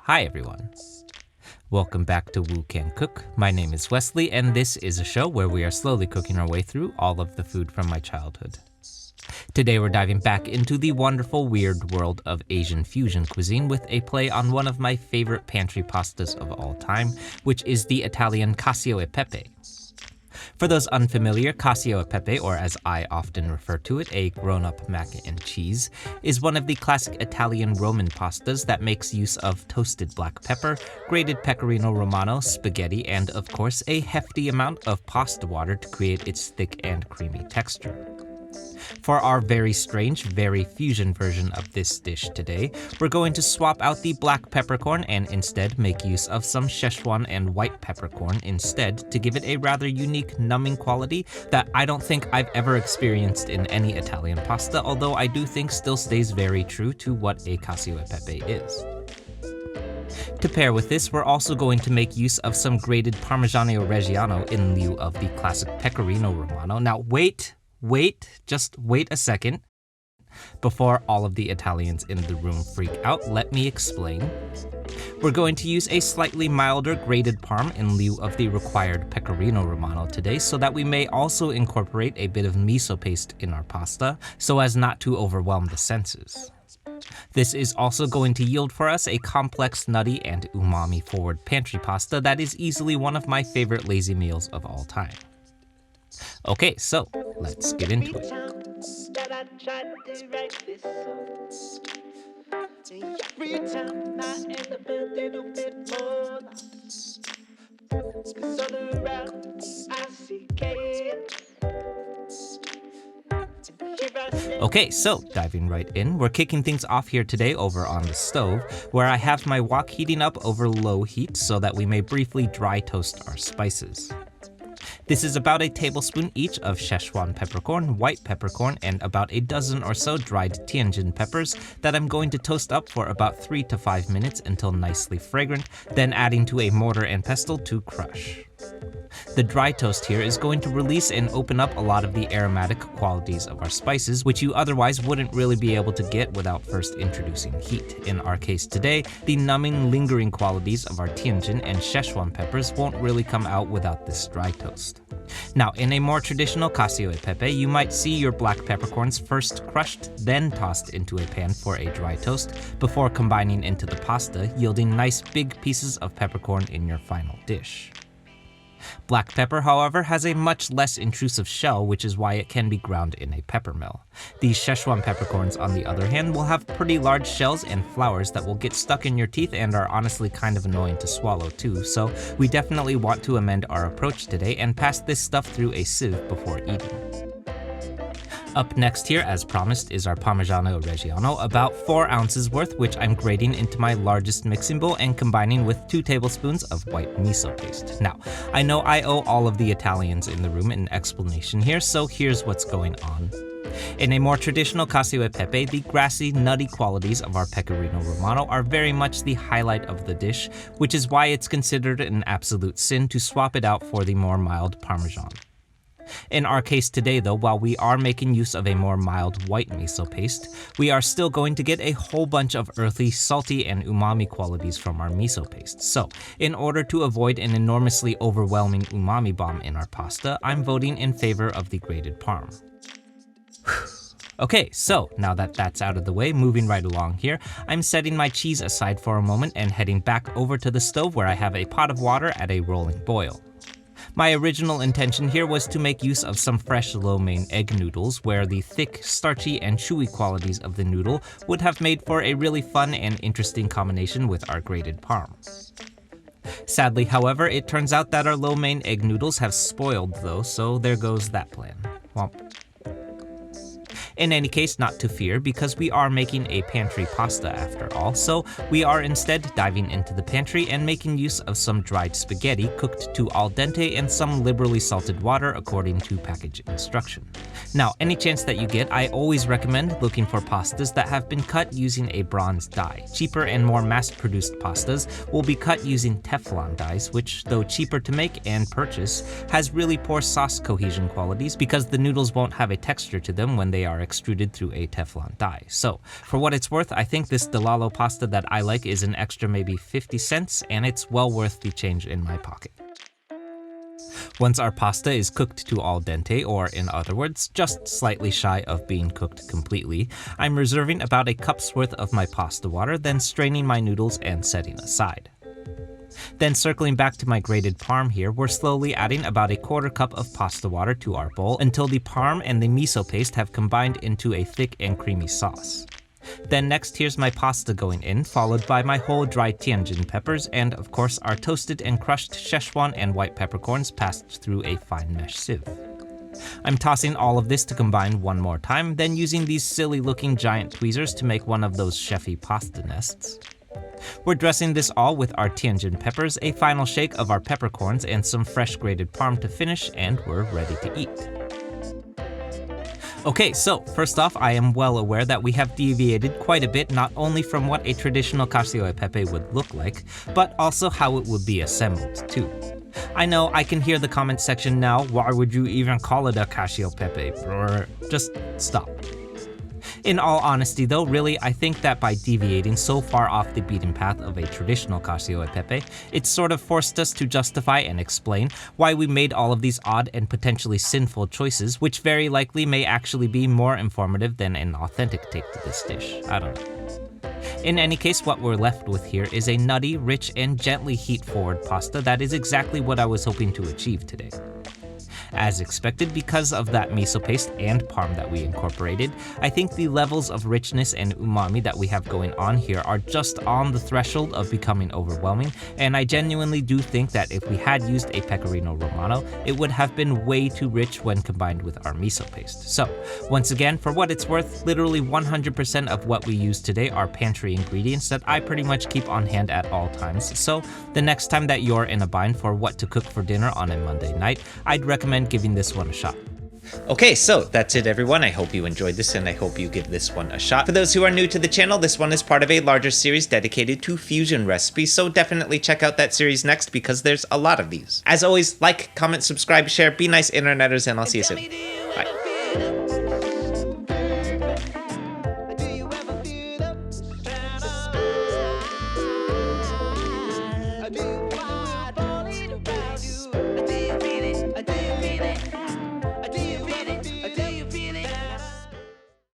Hi everyone. Welcome back to Woo Can Cook. My name is Wesley, and this is a show where we are slowly cooking our way through all of the food from my childhood. Today we're diving back into the wonderful, weird world of Asian fusion cuisine with a play on one of my favorite pantry pastas of all time, which is the Italian Cacio e Pepe. For those unfamiliar, Cacio e Pepe, or as I often refer to it, a grown-up mac and cheese, is one of the classic Italian Roman pastas that makes use of toasted black pepper, grated pecorino romano, spaghetti, and of course a hefty amount of pasta water to create its thick and creamy texture. For our very strange, very fusion version of this dish today, we're going to swap out the black peppercorn and instead make use of some Sichuan and white peppercorn instead to give it a rather unique numbing quality that I don't think I've ever experienced in any Italian pasta, although I do think still stays very true to what a Cacio e Pepe is. To pair with this, we're also going to make use of some grated parmigiano reggiano in lieu of the classic pecorino romano. Now just wait a second. Before all of the Italians in the room freak out, let me explain. We're going to use a slightly milder grated parm in lieu of the required pecorino romano today, so that we may also incorporate a bit of miso paste in our pasta, so as not to overwhelm the senses. This is also going to yield for us a complex, nutty, and umami-forward pantry pasta that is easily one of my favorite lazy meals of all time. Okay, so let's get into it. Okay, so diving right in, we're kicking things off here today over on the stove, where I have my wok heating up over low heat so that we may briefly dry toast our spices. This is about a tablespoon each of Sichuan peppercorn, white peppercorn, and about a dozen or so dried Tianjin peppers that I'm going to toast up for about 3 to 5 minutes until nicely fragrant, then adding to a mortar and pestle to crush. The dry toast here is going to release and open up a lot of the aromatic qualities of our spices, which you otherwise wouldn't really be able to get without first introducing heat. In our case today, the numbing, lingering qualities of our Tianjin and Sichuan peppers won't really come out without this dry toast. Now, in a more traditional Cacio e Pepe, you might see your black peppercorns first crushed, then tossed into a pan for a dry toast, before combining into the pasta, yielding nice big pieces of peppercorn in your final dish. Black pepper, however, has a much less intrusive shell, which is why it can be ground in a pepper mill. These Sichuan peppercorns, on the other hand, will have pretty large shells and flowers that will get stuck in your teeth and are honestly kind of annoying to swallow too, so we definitely want to amend our approach today and pass this stuff through a sieve before eating. Up next here, as promised, is our Parmigiano Reggiano, about 4 ounces worth, which I'm grating into my largest mixing bowl and combining with 2 tablespoons of white miso paste. Now, I know I owe all of the Italians in the room an explanation here, so here's what's going on. In a more traditional Cacio e Pepe, the grassy, nutty qualities of our pecorino romano are very much the highlight of the dish, which is why it's considered an absolute sin to swap it out for the more mild Parmesan. In our case today though, while we are making use of a more mild white miso paste, we are still going to get a whole bunch of earthy, salty, and umami qualities from our miso paste. So, in order to avoid an enormously overwhelming umami bomb in our pasta, I'm voting in favor of the grated parm. Okay, so now that that's out of the way, moving right along here, I'm setting my cheese aside for a moment and heading back over to the stove where I have a pot of water at a rolling boil. My original intention here was to make use of some fresh lo mein egg noodles, where the thick, starchy, and chewy qualities of the noodle would have made for a really fun and interesting combination with our grated parm. Sadly, however, it turns out that our lo mein egg noodles have spoiled though, so there goes that plan. Womp. In any case, not to fear, because we are making a pantry pasta after all, so we are instead diving into the pantry and making use of some dried spaghetti cooked to al dente and some liberally salted water according to package instruction. Now, any chance that you get, I always recommend looking for pastas that have been cut using a bronze die. Cheaper and more mass-produced pastas will be cut using Teflon dies, which, though cheaper to make and purchase, has really poor sauce cohesion qualities because the noodles won't have a texture to them when they are extruded through a Teflon die. So, for what it's worth, I think this Delalo pasta that I like is an extra maybe 50 cents, and it's well worth the change in my pocket. Once our pasta is cooked to al dente, or in other words, just slightly shy of being cooked completely, I'm reserving about a cup's worth of my pasta water, then straining my noodles and setting aside. Then circling back to my grated parm here, we're slowly adding about a quarter cup of pasta water to our bowl until the parm and the miso paste have combined into a thick and creamy sauce. Then next here's my pasta going in, followed by my whole dried Tianjin peppers and of course our toasted and crushed Sichuan and white peppercorns passed through a fine mesh sieve. I'm tossing all of this to combine one more time, then using these silly looking giant tweezers to make one of those chefy pasta nests. We're dressing this all with our Tianjin peppers, a final shake of our peppercorns, and some fresh grated parm to finish, and we're ready to eat. Okay, so first off, I am well aware that we have deviated quite a bit not only from what a traditional cacio e pepe would look like, but also how it would be assembled too. I know I can hear the comment section now, why would you even call it a cacio pepe? Brr, just stop. In all honesty though, really, I think that by deviating so far off the beaten path of a traditional cacio e pepe, it's sort of forced us to justify and explain why we made all of these odd and potentially sinful choices, which very likely may actually be more informative than an authentic take to this dish. I don't know. In any case, what we're left with here is a nutty, rich, and gently heat-forward pasta that is exactly what I was hoping to achieve today. As expected, because of that miso paste and parm that we incorporated, I think the levels of richness and umami that we have going on here are just on the threshold of becoming overwhelming, and I genuinely do think that if we had used a pecorino romano, it would have been way too rich when combined with our miso paste. So, once again, for what it's worth, literally 100% of what we use today are pantry ingredients that I pretty much keep on hand at all times, so the next time that you're in a bind for what to cook for dinner on a Monday night, I'd recommend giving this one a shot. Okay, so that's it everyone. I hope you enjoyed this and I hope you give this one a shot. For those who are new to the channel, this one is part of a larger series dedicated to fusion recipes, so definitely check out that series next because there's a lot of these. As always, like, comment, subscribe, share, be nice interneters, and I'll see you soon.